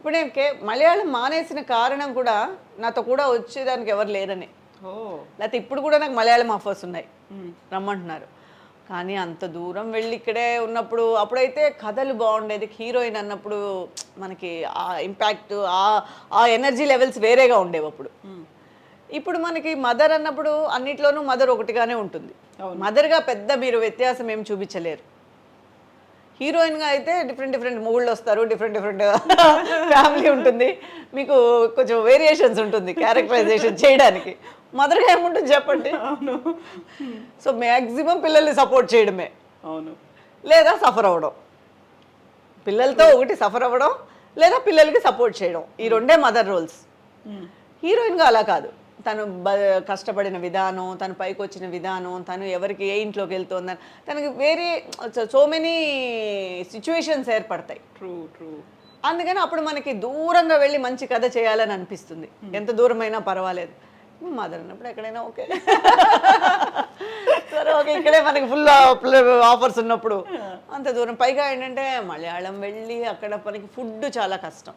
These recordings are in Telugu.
ఇప్పుడు నేను మలయాళం మానేసిన కారణం కూడా నాతో కూడా వచ్చేదానికి ఎవరు లేరని. లేకపోతే ఇప్పుడు కూడా నాకు మలయాళం ఆఫర్స్ ఉన్నాయి, రమ్మంటున్నారు. కానీ అంత దూరం వెళ్ళి ఇక్కడే ఉన్నప్పుడు అప్పుడైతే కథలు బాగుండేది. హీరోయిన్ అన్నప్పుడు మనకి ఆ ఇంపాక్ట్, ఆ ఎనర్జీ లెవెల్స్ వేరేగా ఉండేవి అప్పుడు. ఇప్పుడు మనకి మదర్ అన్నప్పుడు అన్నిట్లోనూ మదర్ ఒకటిగానే ఉంటుంది. మదర్గా పెద్ద మీరు వ్యత్యాసం ఏం చూపించలేరు. హీరోయిన్గా అయితే డిఫరెంట్ మూడ్లు వస్తారు, డిఫరెంట్ ఫ్యామిలీ ఉంటుంది, మీకు కొంచెం వేరియేషన్స్ ఉంటుంది క్యారెక్టరైజేషన్ చేయడానికి. మదర్గా ఏముంటుంది చెప్పండి. అవును. సో మ్యాక్సిమం పిల్లల్ని సపోర్ట్ చేయడమే. అవును. లేదా సఫర్ అవ్వడం, పిల్లలతో ఒకటి సఫర్ అవ్వడం లేదా పిల్లలకి సపోర్ట్ చేయడం, ఈ రెండే మదర్ రోల్స్. హీరోయిన్గా అలా కాదు. తను కష్టపడిన విధానం, తను పైకి వచ్చిన విధానం, తను ఎవరికి ఏ ఇంట్లోకి వెళ్తుందని తనకి వేరే సో మెనీ సిచ్యువేషన్స్ ఏర్పడతాయి. ట్రూ. అందుకని అప్పుడు మనకి దూరంగా వెళ్ళి మంచి కథ చేయాలని అనిపిస్తుంది. ఎంత దూరమైనా పర్వాలేదు. మదర్ అన్నప్పుడు ఎక్కడైనా ఓకే, సరే ఓకే, ఇక్కడే మనకి ఫుల్ ఆఫర్స్ ఉన్నప్పుడు అంత దూరం. పైగా ఏంటంటే మలయాళం వెళ్ళి అక్కడ మనకి ఫుడ్ చాలా కష్టం.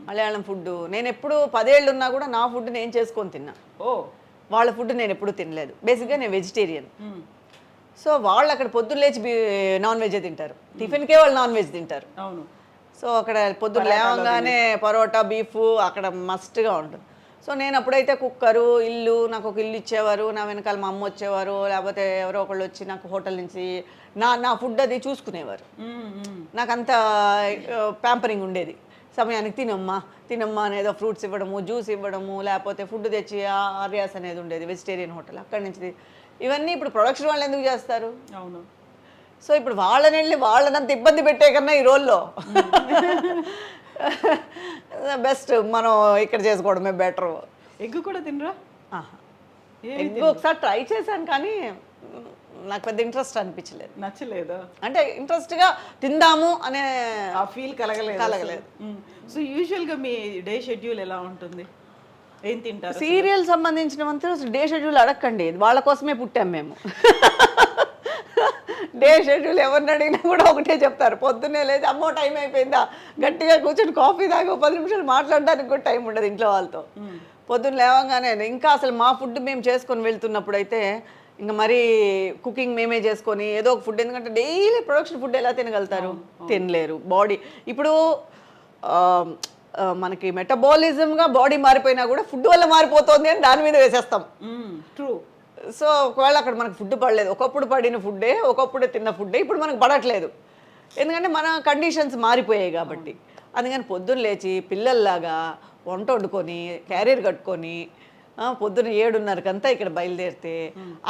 మలయాళం ఫుడ్ నేను ఎప్పుడు 10 ఏళ్ళు ఉన్నా కూడా నా ఫుడ్ నేను చేసుకొని తిన్నా. వాళ్ళ ఫుడ్ నేను ఎప్పుడు తినలేదు. బేసిక్గా నేను వెజిటేరియన్. సో వాళ్ళు అక్కడ పొద్దున్న లేచి నాన్ వెజ్ తింటారు, టిఫిన్కే వాళ్ళు నాన్ వెజ్ తింటారు. అవును. సో అక్కడ పొద్దున్న లేవగానే పరోటా బీఫ్ అక్కడ మస్ట్గా ఉంటుంది. సో నేను అప్పుడైతే కుక్కరు, ఇల్లు, నాకు ఒక ఇల్లు ఇచ్చేవారు, నా వెనకాల మా అమ్మ వచ్చేవారు, లేకపోతే ఎవరో ఒకళ్ళు వచ్చి నాకు హోటల్ నుంచి నా ఫుడ్ అది చూసుకునేవారు. నాకు అంత ప్యాంపరింగ్ ఉండేది. సమయానికి తినమ్మా అనేదో ఫ్రూట్స్ ఇవ్వడము, జ్యూస్ ఇవ్వడము, లేకపోతే ఫుడ్ తెచ్చి ఆర్యాస్ అనేది ఉండేది వెజిటేరియన్ హోటల్, అక్కడి నుంచి. ఇవన్నీ ఇప్పుడు ప్రొడక్షన్ వాళ్ళు ఎందుకు చేస్తారు? అవును. సో ఇప్పుడు వాళ్ళని వెళ్ళి వాళ్ళనంత ఇబ్బంది పెట్టే కన్నా ఈ రోల్లో బెస్ట్ మనం ఇక్కడ చేసుకోవడమే బెటర్. ఎగ్ కూడా తినరా? ఎగ్ ఒకసారి ట్రై చేశాను కానీ నాకు పెద్ద ఇంట్రెస్ట్ అనిపించలేదు. నచ్చలేదు అంటే ఇంట్రెస్ట్గా తిందాము అనే ఆ ఫీల్ కలగలేదు. సో యూజువల్గా మీ డే షెడ్యూల్ ఎలా ఉంటుంది? ఏం తింటారు? సీరియల్ సంబంధించినంత డే షెడ్యూల్ అడగండి, వాళ్ళ కోసమే పుట్టాం మేము. డే షెడ్యూల్ ఎవరిని అడిగినా కూడా ఒకటే చెప్తారు. పొద్దున్నే లేదు, అమ్మో టైం అయిపోయిందా, గట్టిగా కూర్చొని కాఫీ తాగి 10 నిమిషాలు మాట్లాడడానికి కూడా టైం ఉండదు ఇంట్లో వాళ్ళతో. పొద్దున్న లేవగానే ఇంకా అసలు మా ఫుడ్ మేము చేసుకొని వెళ్తున్నప్పుడు అయితే ఇంకా మరీ కుకింగ్ మేమే చేసుకొని ఏదో ఒక ఫుడ్, ఎందుకంటే డైలీ ప్రొడక్షన్ ఫుడ్ ఎలా తినగలుగుతారు? తినలేరు. బాడీ ఇప్పుడు మనకి మెటబాలిజంగా బాడీ మారిపోయినా కూడా ఫుడ్ వల్ల మారిపోతుంది అని దాని మీద వేసేస్తాం. ట్రూ. సో ఒకవేళ అక్కడ మనకు ఫుడ్ పడలేదు, ఒకప్పుడు పడిన ఫుడ్డే, ఒకప్పుడు తిన్న ఫుడ్డే ఇప్పుడు మనకు పడట్లేదు, ఎందుకంటే మన కండిషన్స్ మారిపోయాయి కాబట్టి. అందుకని పొద్దున్న లేచి పిల్లల్లాగా వంట వండుకొని క్యారియర్ కట్టుకొని పొద్దున్న 7:30కంతా ఇక్కడ బయలుదేరితే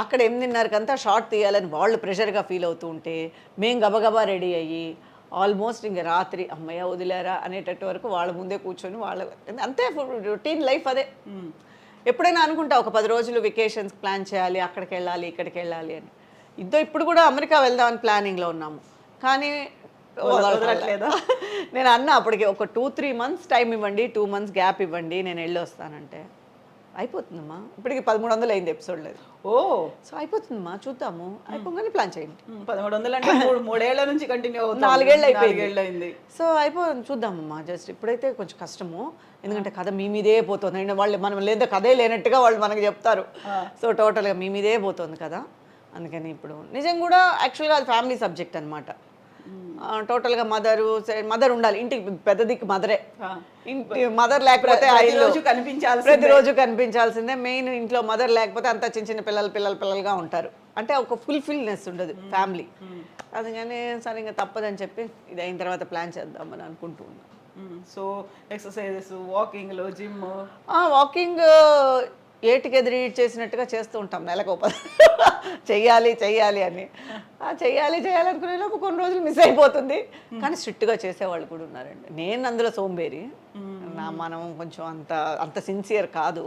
అక్కడ 8:30కంతా షార్ట్ తీయాలని వాళ్ళు ప్రెషర్గా ఫీల్ అవుతూ ఉంటే మేము గబగబా రెడీ అయ్యి ఆల్మోస్ట్ ఇంక రాత్రి అమ్మయ్య వదిలేరా అనేటట్టు వరకు వాళ్ళ ముందే కూర్చొని వాళ్ళ అంతే రొటీన్ లైఫ్ అదే. ఎప్పుడైనా అనుకుంటా ఒక 10 రోజులు వెకేషన్స్ ప్లాన్ చేయాలి, అక్కడికి వెళ్ళాలి ఇక్కడికి వెళ్ళాలి అని. ఇప్పుడు కూడా అమెరికా వెళ్దామని ప్లానింగ్లో ఉన్నాము, కానీ వదలట్లేదా? నేను అన్నా అప్పటికి ఒక 2-3 మంత్స్ టైం ఇవ్వండి, 2 మంత్స్ గ్యాప్ ఇవ్వండి, నేను వెళ్ళి వస్తానంటే అయిపోతుందమ్మా. ఇప్పటికి 1300 అయింది ఎపిసోడ్ లేదు. సో అయిపోతుందమ్మా, చూద్దాము, అయిపోగానే ప్లాన్ చేయండి. 1300 అంటే 3 ఏళ్ల నుంచి కంటిన్యూ అవుతుంది. 4 ఏళ్ళు అయిపోయింది. సో చూద్దామమ్మా, జస్ట్ ఇప్పుడైతే కొంచెం కష్టము, ఎందుకంటే కథ మీ మీదే పోతుంది. అండ్ వాళ్ళు మనం లేదా కథే లేనట్టుగా వాళ్ళు మనకు చెప్తారు. సో టోటల్గా మీ మీదే పోతుంది కదా, అందుకని ఇప్పుడు నిజం కూడా యాక్చువల్గా అది ఫ్యామిలీ సబ్జెక్ట్ అనమాట. టోటల్గా మదర్ ఉండాలి, ఇంటికి పెద్ద దిక్కు మదరే. ఇంటి మదర్ లేకపోతే ప్రతిరోజు కనిపించాల్సిందే. మెయిన్ ఇంట్లో మదర్ లేకపోతే అంతా చిన్న పిల్లలుగా ఉంటారు, అంటే ఒక ఫుల్ఫిల్నెస్ ఉండదు ఫ్యామిలీ. అందుకని సరే ఇంకా తప్పదని చెప్పి ఇది అయిన తర్వాత ప్లాన్ చేద్దామని అనుకుంటూ ఉన్నాం. So exercises, walking, gym. Walking ఏటికి ఎదురు చేసినట్టుగా చేస్తూ ఉంటాం, నెలకు చెయ్యాలి అని. చెయ్యాలనుకునే లోపు కొన్ని రోజులు మిస్ అయిపోతుంది, కానీ స్ట్రిక్ట్గా చేసేవాళ్ళు కూడా ఉన్నారండి. నేను అందులో సోంబేరి, మనం కొంచెం అంత సిన్సియర్ కాదు,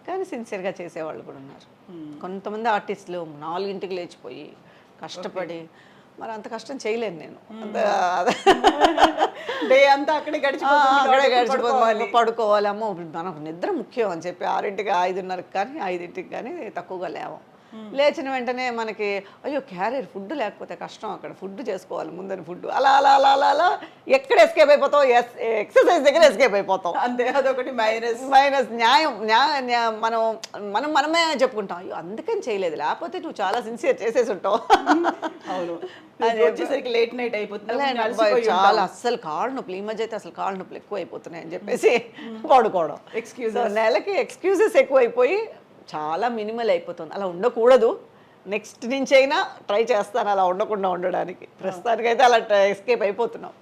కానీ సిన్సియర్గా చేసేవాళ్ళు కూడా ఉన్నారు. కొంతమంది ఆర్టిస్టులు 4ంటికి లేచిపోయి కష్టపడి, మరి అంత కష్టం చేయలేను నేను. డే అంతా అక్కడే గడిచిపోతుంది, పడుకోవాలి. అమ్మో మనకు నిద్ర ముఖ్యం అని చెప్పి 6ంటికి 5:30కి కానీ 5ంటికి కానీ తక్కువగా లేవం. లేచిన వెంటనే మనకి అయ్యో క్యారియర్ ఫుడ్ లేకపోతే కష్టం, అక్కడ ఫుడ్ చేసుకోవాలి ముందని ఫుడ్, అలా అలా అలా అలా అలా ఎక్కడ ఎస్కేప్ అయిపోతాం, ఎక్సర్సైజ్ దగ్గర ఎస్కేప్ అయిపోతాం. అంతే, అదొకటి మైనస్. మనం మనం మనమే చెప్పుకుంటాం అయ్యో అందుకని చేయలేదు, లేకపోతే నువ్వు చాలా సిన్సియర్ చేసేసి ఉంటావు. అవును, వచ్చేసరికి లేట్ నైట్ అయిపోతుంది, చాలా అస్సలు కాళ్ళు నొప్పులు, ఈ మధ్య అయితే అసలు కాళ్ళు నొప్పులు ఎక్కువ అయిపోతున్నాయి అని చెప్పేసి పడుకోవడం. నెలకి ఎక్స్క్యూజెస్ ఎక్కువ అయిపోయి చాలా మినిమల్ అయిపోతుంది. అలా ఉండకూడదు, నెక్స్ట్ నుంచి అయినా ట్రై చేస్తాను అలా ఉండకుండా ఉండడానికి. ప్రస్తుతానికైతే అలా ఎస్కేప్ అయిపోతున్నాం.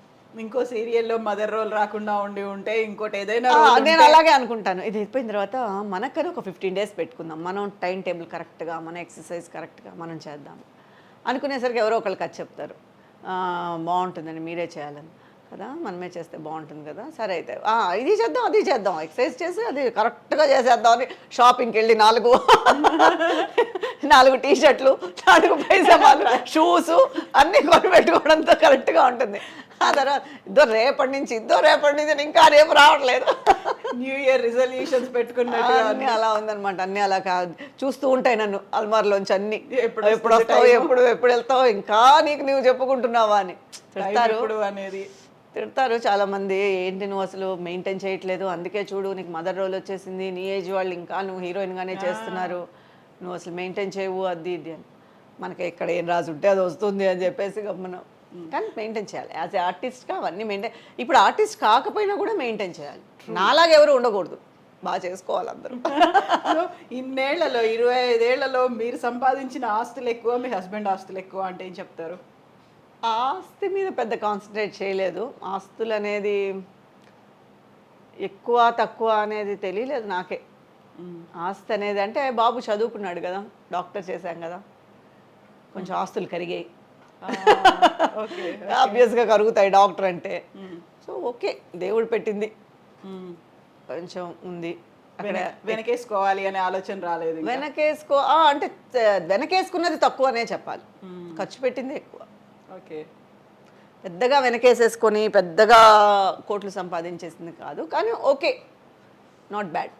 ఇంకో సీరియల్లో మదర్ రోల్ రాకుండా ఉంటే ఇంకోటి ఏదైనా నేను అలాగే అనుకుంటాను. ఇది అయిపోయిన తర్వాత మనకని ఒక 15 days పెట్టుకుందాం, మనం టైం టేబుల్ కరెక్ట్గా, మన ఎక్సర్సైజ్ కరెక్ట్గా మనం చేద్దాం అనుకునేసరికి ఎవరో ఒకళ్ళు కథ చెప్తారు, బాగుంటుందని మీరే చేయాలని కదా, మనమే చేస్తే బాగుంటుంది కదా, సరే అయితే ఇది చేద్దాం అది చేద్దాం, ఎక్సర్సైజ్ చేసి అది కరెక్ట్గా చేసేద్దాం అని షాపింగ్కి వెళ్ళి 4 టీ-షర్ట్లు, 4 పైజామాలు, షూస్ అన్నీ కొని పెట్టుకోవడంతో కరెక్ట్గా ఉంటుంది. ఆ తర్వాత రేపటి నుంచి ఇంకా రేపు రావట్లేదు. న్యూ ఇయర్ రిజల్యూషన్స్ పెట్టుకున్నట్టు అన్నీ అలా ఉందన్నమాట. అన్నీ అలా కాదు, చూస్తూ ఉంటాయి నన్ను అల్మార్లోంచి అన్నీ, ఎప్పుడు వెళ్తావు, ఇంకా నువ్వు చెప్పుకుంటున్నావా అని తిడతారు చాలా మంది. ఏంటి నువ్వు అసలు మెయింటైన్ చేయట్లేదు, అందుకే చూడు నీకు మదర్ రోల్ వచ్చేసింది, నీ ఏజ్ వాళ్ళు ఇంకా నువ్వు హీరోయిన్గానే చేస్తున్నారు, నువ్వు అసలు మెయింటైన్ చేయవు అది ఇది అని. మనకి ఎక్కడ ఏం రాసి ఉంటే అది వస్తుంది అని చెప్పేసి గమ్మనం. కానీ మెయింటైన్ చేయాలి యాజ్ ఏ ఆర్టిస్ట్గా, అవన్నీ మెయింటైన్. ఇప్పుడు ఆర్టిస్ట్ కాకపోయినా కూడా మెయింటైన్ చేయాలి, నాలాగా ఎవరు ఉండకూడదు, బాగా చేసుకోవాలి అందరూ. ఇన్నేళ్లలో 25 ఏళ్లలో మీరు సంపాదించిన ఆస్తులు ఎక్కువ, మీ హస్బెండ్ ఆస్తులు ఎక్కువ అంటే ఏం చెప్తారు? ఆస్తి మీద పెద్ద కాన్సన్ట్రేట్ చేయలేదు, ఆస్తులు అనేది ఎక్కువ తక్కువ అనేది తెలియలేదు నాకే. ఆస్తి అనేది అంటే బాబు చదువుకున్నాడు కదా, డాక్టర్ చేశాం కదా, కొంచెం ఆస్తులు కరిగాయి, ఆబ్వియస్గా కరుగుతాయి డాక్టర్ అంటే. సో ఓకే, దేవుడు పెట్టింది కొంచెం ఉంది, అక్కడ వెనకేసుకోవాలి అనే ఆలోచన రాలేదు. అంటే వెనకేసుకున్నది తక్కువ అనే చెప్పాలి, ఖర్చు పెట్టింది ఎక్కువ. ఓకే, పెద్దగా వెనకేసేసుకొని పెద్దగా కోట్లు సంపాదించేసింది కాదు, కానీ okay, not bad,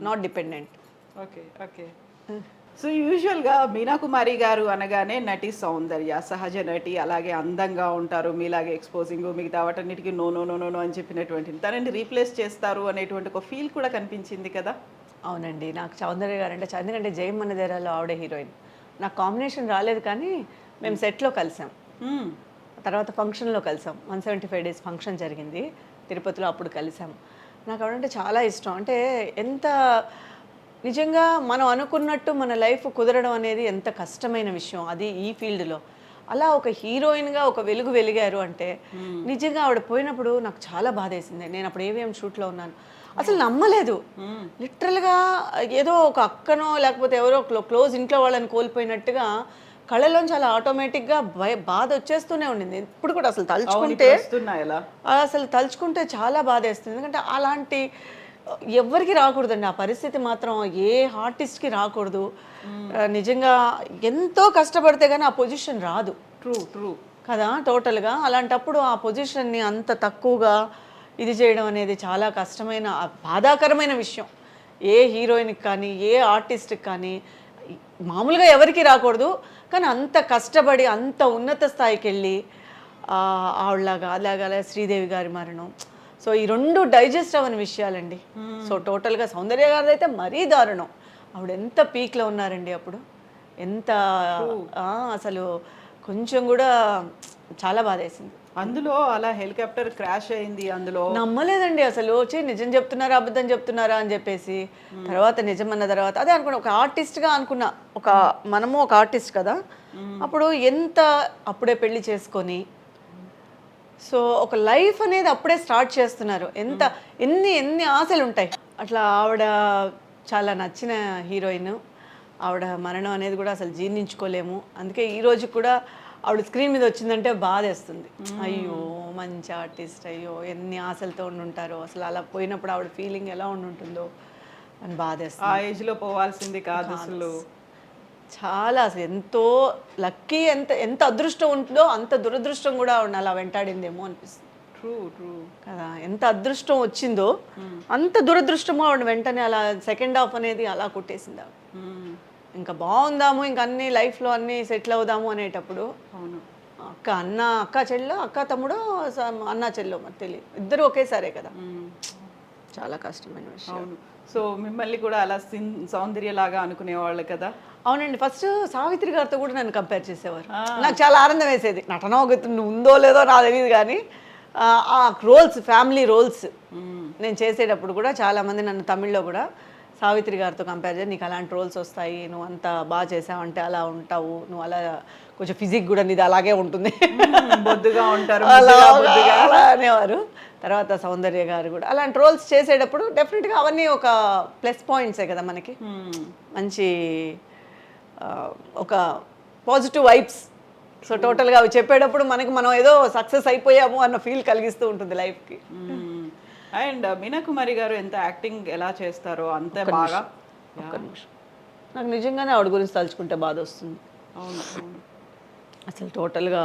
not dependent. Okay okay. So యూజువల్గా మీనా కుమారి గారు అనగానే నటి సౌందర్య, సహజ నటి, అలాగే అందంగా ఉంటారు, మీలాగే ఎక్స్పోజింగ్, మిగతా వాటన్నిటికీ no no no no no అని చెప్పినటువంటి తనని రీప్లేస్ చేస్తారు అనేటువంటి ఒక ఫీల్ కూడా కనిపించింది కదా. అవునండి, నాకు సౌందర్య గారు అంటే ఎందుకంటే జయమన్న దేరాలో ఆవిడే హీరోయిన్, నాకు కాంబినేషన్ రాలేదు కానీ మేము సెట్లో కలిసాం, తర్వాత ఫంక్షన్లో కలిసాం, 175 days ఫంక్షన్ జరిగింది తిరుపతిలో, అప్పుడు కలిసాం. నాకు ఆవిడంటే చాలా ఇష్టం. అంటే ఎంత నిజంగా మనం అనుకున్నట్టు మన లైఫ్ కుదరడం అనేది ఎంత కష్టమైన విషయం అది ఈ ఫీల్డ్లో. అలా ఒక హీరోయిన్గా ఒక వెలుగు వెలిగారు అంటే నిజంగా ఆవిడ పోయినప్పుడు నాకు చాలా బాధ వేసింది. నేను అప్పుడు ఏవిఎం షూట్లో ఉన్నాను, అసలు నమ్మలేదు. లిటరల్గా ఏదో ఒక అక్కనో లేకపోతే ఎవరో క్లోజ్ ఇంట్లో వాళ్ళని కోల్పోయినట్టుగా కళ్ళలోంచి అలా ఆటోమేటిక్గా బాధ వచ్చేస్తూనే ఉండింది. ఇప్పుడు కూడా అసలు తలుచుకుంటే చాలా బాధ వేస్తుంది. ఎందుకంటే అలాంటి ఎవరికి రాకూడదండి ఆ పరిస్థితి, మాత్రం ఏ ఆర్టిస్ట్కి రాకూడదు. నిజంగా ఎంతో కష్టపడితే కానీ ఆ పొజిషన్ రాదు. ట్రూ కదా, టోటల్గా. అలాంటప్పుడు ఆ పొజిషన్ని అంత తక్కువగా ఇది చేయడం అనేది చాలా కష్టమైన బాధాకరమైన విషయం. ఏ హీరోయిన్కి కానీ ఏ ఆర్టిస్ట్కి కానీ మామూలుగా ఎవరికి రాకూడదు, కానీ అంత కష్టపడి అంత ఉన్నత స్థాయికి వెళ్ళి ఆవిడలాగా అలాగే శ్రీదేవి గారి మరణం, సో ఈ 2 డైజెస్ట్ అవ్వని విషయాలండి. సో టోటల్గా సౌందర్య గారిది అయితే మరీ దారుణం. ఆవిడ ఎంత పీక్లో ఉన్నారండి అప్పుడు, ఎంత అసలు కొంచెం కూడా చాలా బాధేసింది. అందులో అలా హెలికాప్టర్ క్రాష్ అయింది, అందులో నమ్మలేదండి అసలు. నిజం చెప్తున్నారా అబద్ధం చెప్తున్నారా అని చెప్పేసి తర్వాత నిజం అన్న తర్వాత అదే అనుకున్నా, ఒక ఆర్టిస్ట్గా అనుకున్నా, మనము ఒక ఆర్టిస్ట్ కదా, అప్పుడు ఎంత అప్పుడే పెళ్లి చేసుకొని సో ఒక లైఫ్ అనేది అప్పుడే స్టార్ట్ చేస్తున్నారు, ఎన్ని ఆశలు ఉంటాయి. అట్లా ఆవిడ చాలా నచ్చిన హీరోయిన్, ఆవిడ మరణం అనేది కూడా అసలు జీర్ణించుకోలేము. అందుకే ఈ రోజు కూడా ఆవిడ స్క్రీన్ మీద వచ్చిందంటే బాధేస్తుంది. అయ్యో మంచి ఆర్టిస్ట్, అయ్యో ఎన్ని ఆశలతో ఉండుంటారో, అసలు అలా పోయినప్పుడు ఆవిడ ఫీలింగ్ ఎలా ఉంటుందో అని బాధేస్తుంది. ఆ ఏజ్లో పోవాల్సింది కాదు అసలు. చాలా అసలు ఎంతో లక్కీ, ఎంత అదృష్టం ఉంటుందో అంత దురదృష్టం కూడా ఆవిడ అలా వెంటాడిందేమో అనిపిస్తుంది. ట్రూ కదా, ఎంత అదృష్టం వచ్చిందో అంత దురదృష్టమో ఆవిడ వెంటనే అలా సెకండ్ హాఫ్ అనేది అలా కొట్టేసింది ఆవిడ. ఇంకా బాగుందాము, ఇంకా అన్ని లైఫ్లో అన్నీ సెటిల్ అవుదాము అనేటప్పుడు అవును. అక్క చెల్లో, అక్క తమ్ముడో, అన్న చెల్లో మరి తెలియదు, ఇద్దరు ఒకేసారే కదా. చాలా కష్టమైన విషయం. అవును. సో మిమ్మల్ని కూడా అలా సౌందర్యలాగా అనుకునేవాళ్ళు కదా. అవునండి, ఫస్ట్ సావిత్రి గారితో కూడా నన్ను కంపేర్ చేసేవారు. నాకు చాలా ఆనందం వేసేది. నటన ఉందో లేదో నాకు తెలియదు కానీ ఆ రోల్స్, ఫ్యామిలీ రోల్స్ నేను చేసేటప్పుడు కూడా చాలామంది నన్ను తమిళ్లో కూడా సావిత్రి గారితో కంపేర్ చేసి, నీకు అలాంటి రోల్స్ వస్తాయి, నువ్వు అంత బాగా చేసావంటే అలా ఉంటావు, నువ్వు అలా కొంచెం ఫిజిక్ కూడా నీది అలాగే ఉంటుంది, బొద్దుగా ఉంటారు అలా అనేవారు. తర్వాత సౌందర్య గారు కూడా అలాంటి రోల్స్ చేసేటప్పుడు డెఫినెట్గా అవన్నీ ఒక ప్లస్ పాయింట్సే కదా మనకి. మంచి ఒక పాజిటివ్ వైబ్స్. సో టోటల్గా అవి చెప్పేటప్పుడు మనం ఏదో సక్సెస్ అయిపోయాము అన్న ఫీల్ కలిగిస్తూ ఉంటుంది లైఫ్కి. అండ్ మీనా కుమారి గారు ఎంత యాక్టింగ్ ఎలా చేస్తారో అంతే బాగా. ఒక్క నిమిషం, నాకు నిజంగానే ఆవిడ గురించి తలుచుకుంటే బాధ వస్తుంది. అవును. అసలు టోటల్గా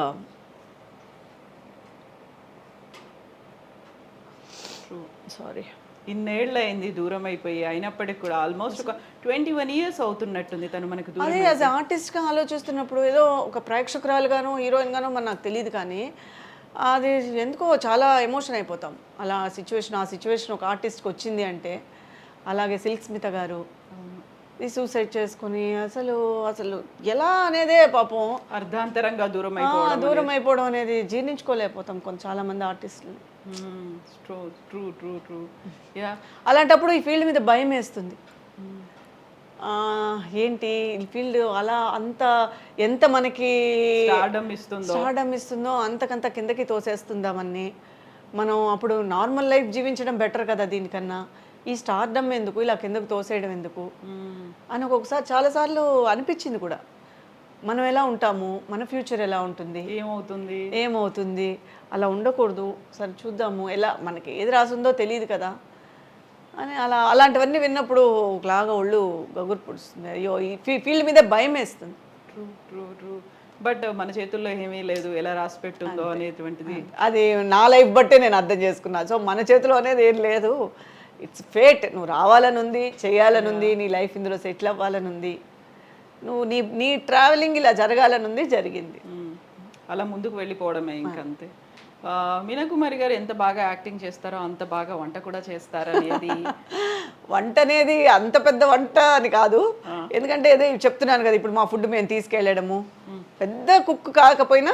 సారీ, ఇన్నేళ్ళు అయింది దూరం అయిపోయి, అయినప్పటికి కూడా ఆల్మోస్ట్ ఒక 21 years అవుతున్నట్టుంది తను మనకు దూరం. అదే యాజ్ ఆర్టిస్ట్గా ఆలోచిస్తున్నప్పుడు ఏదో ఒక ప్రేక్షకురాలుగాను హీరోయిన్ గాను మరి నాకు తెలియదు కానీ అది ఎందుకో చాలా ఎమోషన్ అయిపోతాం. అలా ఆ సిచ్యువేషన్ ఒక ఆర్టిస్ట్కి వచ్చింది అంటే. అలాగే సిల్క్ స్మిత గారు ఈ సూసైడ్ చేసుకుని అసలు ఎలా అనేదే పాపం అర్ధాంతరంగా దూరం అయిపోవడం అనేది జీర్ణించుకోలేకపోతాం చాలా మంది ఆర్టిస్టులు. ట్రూ. అలాంటప్పుడు ఈ ఫీల్డ్ మీద భయం వేస్తుంది. ఏంటి ఈ ఫీల్డ్ అలా ఎంత మనకి స్టార్డమ్ ఇస్తుందో అంతకంత కిందకి తోసేస్తుందామని. మనం అప్పుడు నార్మల్ లైఫ్ జీవించడం బెటర్ కదా దీనికన్నా, ఈ స్టార్డమ్ ఎందుకు, ఇలా కిందకు తోసేయడం ఎందుకు అని ఒక్కొక్కసారి చాలాసార్లు అనిపించింది కూడా. మనం ఎలా ఉంటాము, మన ఫ్యూచర్ ఎలా ఉంటుంది, ఏమవుతుంది, అలా ఉండకూడదు, సరే చూద్దాము, ఎలా మనకి ఏది రాసిందో తెలియదు కదా అని అలాంటివన్నీ విన్నప్పుడు ఒకలాగా ఒళ్ళు గగురు పొడుస్తుంది. అయ్యో ఈ ఫీల్డ్ మీద భయం వేస్తుంది. ట్రూ. బట్ మన చేతుల్లో ఏమీ లేదు, ఎలా రాసి పెట్టుందో అనేటువంటిది. అది నా లైఫ్ బట్టే నేను అర్థం చేసుకున్నా. సో మన చేతిలో అనేది ఏం లేదు, ఇట్స్ ఫేట్. నువ్వు రావాలని ఉంది, చేయాలని ఉంది, నీ లైఫ్ ఇందులో సెటిల్ అవ్వాలని ఉంది, నువ్వు నీ ట్రావెలింగ్ ఇలా జరగాలని ఉంది, జరిగింది. అలా ముందుకు వెళ్ళిపోవడమే ఇంకంతే. మీనా కుమారి గారు ఎంత బాగా యాక్టింగ్ చేస్తారో అంత బాగా వంట కూడా చేస్తారనేది. వంట అనేది అంత పెద్ద వంట అని కాదు, ఎందుకంటే అదే చెప్తున్నాను కదా, ఇప్పుడు మా ఫుడ్ మేము తీసుకెళ్ళడము, పెద్ద కుక్ కాకపోయినా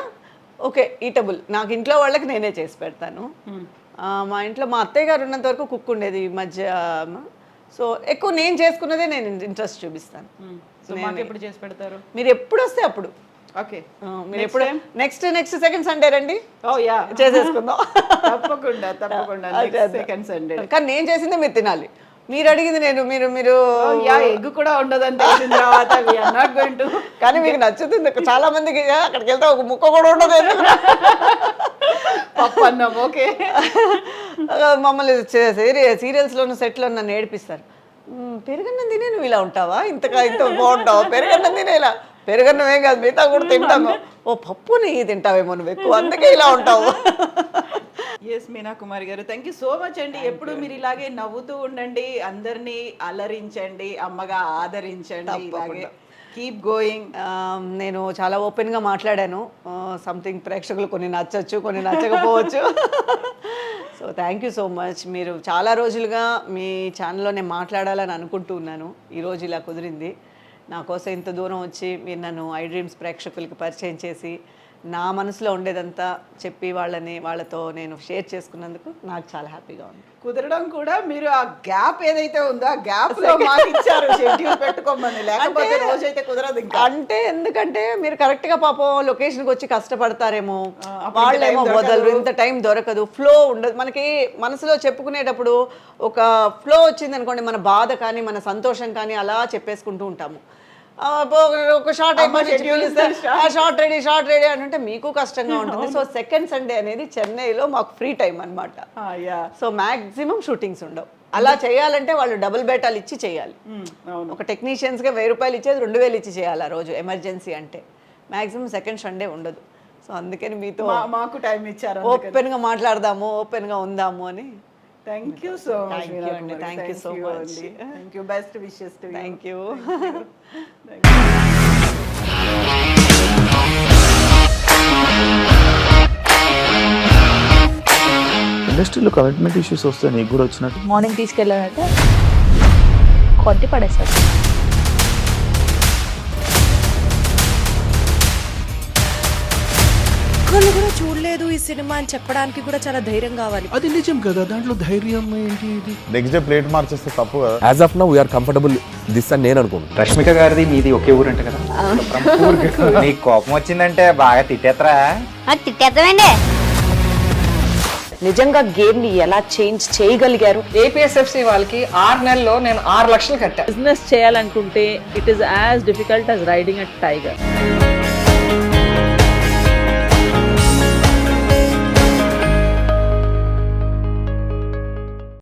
ఓకే ఈటబుల్. నాకు ఇంట్లో వాళ్ళకి నేనే చేసి పెడతాను. మా ఇంట్లో మా అత్తయ్య గారు ఉన్నంత వరకు కుక్ ఉండేది ఈ మధ్య. సో ఎక్కువ నేను చేసుకున్నదే నేను ఇంట్రెస్ట్ చూపిస్తాను. ఎప్పుడు చేసి పెడతారు? మీరు ఎప్పుడు వస్తే అప్పుడు. ఓకే, మీరు ఎప్పుడు నెక్స్ట్ సెకండ్ సండే రండి, చేసేసుకుందాం. తప్పకుండా సెకండ్ సండే. కానీ నేను చేసిందే మీరు తినాలి. మీరు అడిగింది మీరు ఎగ్ కూడా ఉండదంటే కానీ మీకు నచ్చుతుంది. చాలా మందికి అక్కడికి వెళ్తే ఒక ముక్క కూడా ఉండదు. పప్పు అన్నం ఓకే. మమ్మల్ని సీరియల్స్లోను సెట్లో నన్ను ఏడిపిస్తారు. పెరుగన్నం తినే నువ్వు ఇలా ఉంటావా, ఇంత బాగుంటావా, పెరుగన్నం తినే ఇలా. పెరుగన్నం ఏం కాదు, మిగతా కూడా తింటాను. ఓ పప్పు నెయ్యి తింటావేమో నువ్వు ఎక్కువ, అందుకే ఇలా ఉంటావు. ఎస్ మీనా కుమారి గారు, థ్యాంక్ యూ సో మచ్ అండి. ఎప్పుడు మీరు ఇలాగే నవ్వుతూ ఉండండి, అందరినీ అలరించండి, అమ్మగా ఆదరించండి, ఇలాగే కీప్ గోయింగ్. నేను చాలా ఓపెన్గా మాట్లాడాను. సంథింగ్ ప్రేక్షకులు కొన్ని నచ్చచ్చు, కొన్ని నచ్చకపోవచ్చు. So thank you so much. మీరు చాలా రోజులుగా మీ ఛానల్లో నేను మాట్లాడాలని అనుకుంటూ ఉన్నాను. ఈరోజు ఇలా కుదిరింది. నా కోసం ఇంత దూరం వచ్చి మీరు నన్ను ఐ డ్రీమ్స్ ప్రేక్షకులకి పరిచయం చేసి నా మనసులో ఉండేదంతా చెప్పి వాళ్ళతో నేను షేర్ చేసుకున్నందుకు నాకు చాలా హ్యాపీగా ఉంది. కుదరడం కూడా మీరు ఆ గ్యాప్ ఏదైతే ఉందో ఆ గ్యాప్ లో మాకు ఇచ్చారు షెడ్యూల్ పెట్టుకోమని, లేకపోతే రోజైతే కుదరదు ఇంకా. అంటే ఎందుకంటే మీరు కరెక్ట్గా పాపం లొకేషన్కి వచ్చి కష్టపడతారేమో, వాళ్ళేమో వదలరు, ఇంత టైం దొరకదు, ఫ్లో ఉండదు. మనకి మనసులో చెప్పుకునేటప్పుడు ఒక ఫ్లో వచ్చింది అనుకోండి, మన బాధ కానీ మన సంతోషం కానీ అలా చెప్పేసుకుంటూ ఉంటాము. ఒక షార్ట్ షార్ట్ రెడీ అని అంటే మీకు కష్టంగా ఉంటుంది. సో సెకండ్ సండే అనేది చెన్నైలో మాకు ఫ్రీ టైం అనమాట. సో మ్యాక్సిమం షూటింగ్స్ ఉండవు. అలా చేయాలంటే వాళ్ళు డబుల్ బేటాలు ఇచ్చి చేయాలి. ఒక టెక్నీషియన్స్గా 1000 రూపాయలు ఇచ్చేది 2000 ఇచ్చి చేయాలి ఆ రోజు ఎమర్జెన్సీ అంటే. మ్యాక్సిమం సెకండ్ సండే ఉండదు. సో అందుకని మీతో మాకు టైం ఇచ్చారు, ఓపెన్గా మాట్లాడదాము, ఓపెన్గా ఉందాము అని. Thank you so much Thank you అండి. Thank you so much. Thank you, best wishes to you. Thank you. ఇండస్ట్రీలో కమిట్మెంట్ ఇష్యూస్ వస్తే నీకు కూడా వచ్చినట్టు మార్నింగ్ తీసుకెళ్ళాలంటే కొట్టి పడేస్తారు. ఒక్కళ్ళు కూడా చూడలేదు ఈ సినిమా అని చెప్పడానికి కూడా చాలా ధైర్యం కావాలి. అది నిజం కదా, దాంట్లో ధైర్యం ఏంటి? ఇది నెక్స్ట్ డే ప్లేట్ మార్చేస్తే తప్పు కదా. As of now we are comfortable this అని నేను అనుకుంటున్నాను. రష్మిక గారిది మీది ఒకే ఊరంట కదా. నీకు కోపం వచ్చిందంటే బాగా తిట్టేత్తరా? తిట్టేద్దామండి. నిజంగా గేమ్ ని ఎలా చేంజ్ చేయగలిగారు? ఏపీఎస్ఎఫ్సి వాళ్ళకి 6 నెలల్లో నేను 6 లక్షలు కట్టా. బిజినెస్ చేయాలనుకుంటే it is as difficult as riding a tiger.